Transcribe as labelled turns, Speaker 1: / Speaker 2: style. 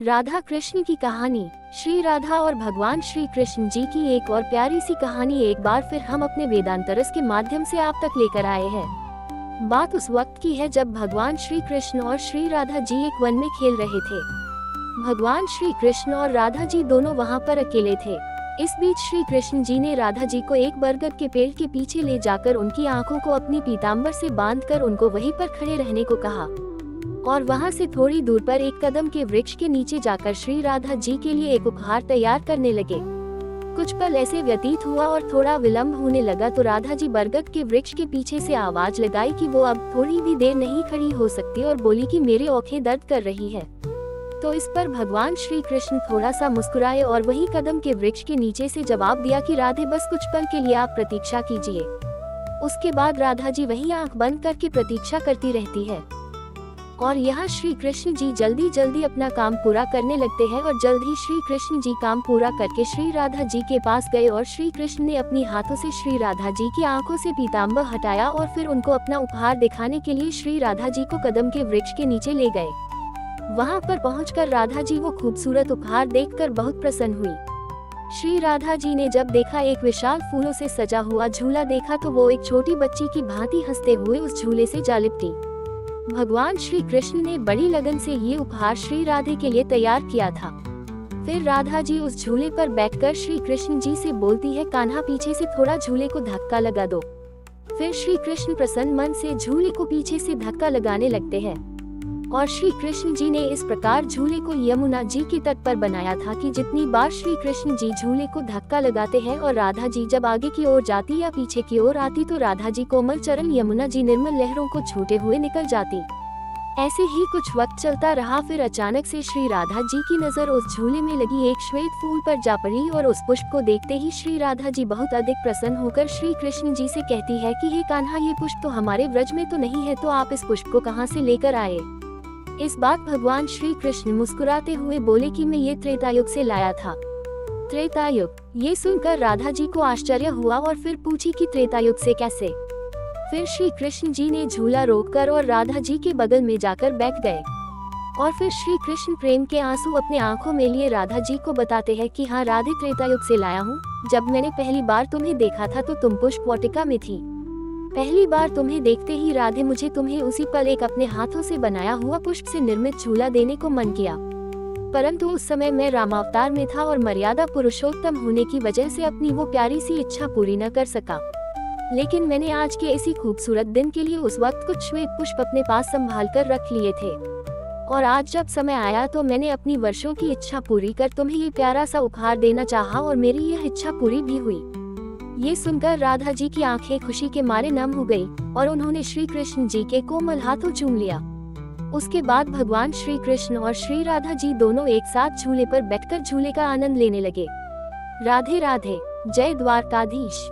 Speaker 1: राधा कृष्ण की कहानी। श्री राधा और भगवान श्री कृष्ण जी की एक और प्यारी सी कहानी एक बार फिर हम अपने वेदांतरस के माध्यम से आप तक लेकर आए हैं। बात उस वक्त की है जब भगवान श्री कृष्ण और श्री राधा जी एक वन में खेल रहे थे। भगवान श्री कृष्ण और राधा जी दोनों वहाँ पर अकेले थे। इस बीच श्री कृष्ण जी ने राधा जी को एक बरगद के पेड़ के पीछे ले जाकर उनकी आंखों को अपनी पीताम्बर से बांधकर उनको वहीं पर खड़े रहने को कहा और वहां से थोड़ी दूर पर एक कदम के वृक्ष के नीचे जाकर श्री राधा जी के लिए एक उपहार तैयार करने लगे। कुछ पल ऐसे व्यतीत हुआ और थोड़ा विलंब होने लगा तो राधा जी बरगद के वृक्ष के पीछे से आवाज लगाई कि वो अब थोड़ी भी देर नहीं खड़ी हो सकती और बोली कि मेरी आंखें दर्द कर रही है। तो इस पर भगवान श्री कृष्ण थोड़ा सा मुस्कुराए और वही कदम के वृक्ष के नीचे से जवाब दिया कि राधे बस कुछ पल के लिए आप प्रतीक्षा कीजिए। उसके बाद राधा जी वही आंख बंद करके प्रतीक्षा करती रहती है और यहाँ श्री कृष्ण जी जल्दी जल्दी अपना काम पूरा करने लगते हैं और जल्द ही श्री कृष्ण जी काम पूरा करके श्री राधा जी के पास गए और श्री कृष्ण ने अपनी हाथों से श्री राधा जी की आंखों से पीताम्बर हटाया और फिर उनको अपना उपहार दिखाने के लिए श्री राधा जी को कदम के वृक्ष के नीचे ले गए। वहाँ पर पहुंचकर राधा जी वो खूबसूरत उपहार देखकर बहुत प्रसन्न हुई। श्री राधा जी ने जब देखा एक विशाल फूलों से सजा हुआ झूला देखा तो वो एक छोटी बच्ची की भांति हंसते हुए उस झूले से जा लिपटी। भगवान श्री कृष्ण ने बड़ी लगन से ये उपहार श्री राधे के लिए तैयार किया था। फिर राधा जी उस झूले पर बैठकर श्री कृष्ण जी से बोलती है, कान्हा पीछे से थोड़ा झूले को धक्का लगा दो। फिर श्री कृष्ण प्रसन्न मन से झूले को पीछे से धक्का लगाने लगते हैं और श्री कृष्ण जी ने इस प्रकार झूले को यमुना जी के तट पर बनाया था कि जितनी बार श्री कृष्ण जी झूले को धक्का लगाते हैं और राधा जी जब आगे की ओर जाती या पीछे की ओर आती तो राधा जी कोमल चरण यमुना जी निर्मल लहरों को छूते हुए निकल जाती। ऐसे ही कुछ वक्त चलता रहा। फिर अचानक से श्री राधा जी की नजर उस झूले में लगी एक श्वेत फूल पर जा पड़ी और उस पुष्प को देखते ही श्री राधा जी बहुत अधिक प्रसन्न होकर श्री कृष्ण जी से कहती है कि हे कान्हा, ये पुष्प तो हमारे व्रज में तो नहीं है, तो आप इस पुष्प को कहाँ से लेकर आए। इस बात भगवान श्री कृष्ण मुस्कुराते हुए बोले कि मैं ये त्रेतायुग से लाया था। त्रेतायुग, ये सुनकर राधा जी को आश्चर्य हुआ और फिर पूछी कि त्रेतायुग से कैसे। फिर श्री कृष्ण जी ने झूला रोककर और राधा जी के बगल में जाकर बैठ गए और फिर श्री कृष्ण प्रेम के आंसू अपने आंखों में लिए राधा जी को बताते हैं कि हाँ राधे, त्रेतायुग से लाया हूँ। जब मैंने पहली बार तुम्हें देखा था तो तुम पुष्प वाटिका में थी। पहली बार तुम्हें देखते ही राधे मुझे तुम्हें उसी पल एक अपने हाथों से बनाया हुआ पुष्प से निर्मित झूला देने को मन किया, परंतु उस समय मैं रामावतार में था और मर्यादा पुरुषोत्तम होने की वजह से अपनी वो प्यारी सी इच्छा पूरी न कर सका। लेकिन मैंने आज के इसी खूबसूरत दिन के लिए उस वक्त कुछ श्वेत पुष्प अपने पास संभाल कर रख लिए थे और आज जब समय आया तो मैंने अपनी वर्षों की इच्छा पूरी कर तुम्हें ये प्यारा सा उपहार देना चाहा और मेरी यह इच्छा पूरी भी हुई। ये सुनकर राधा जी की आंखें खुशी के मारे नम हो गई और उन्होंने श्री कृष्ण जी के कोमल हाथों चूम लिया। उसके बाद भगवान श्री कृष्ण और श्री राधा जी दोनों एक साथ झूले पर बैठकर झूले का आनंद लेने लगे। राधे राधे। जय द्वारकाधीश।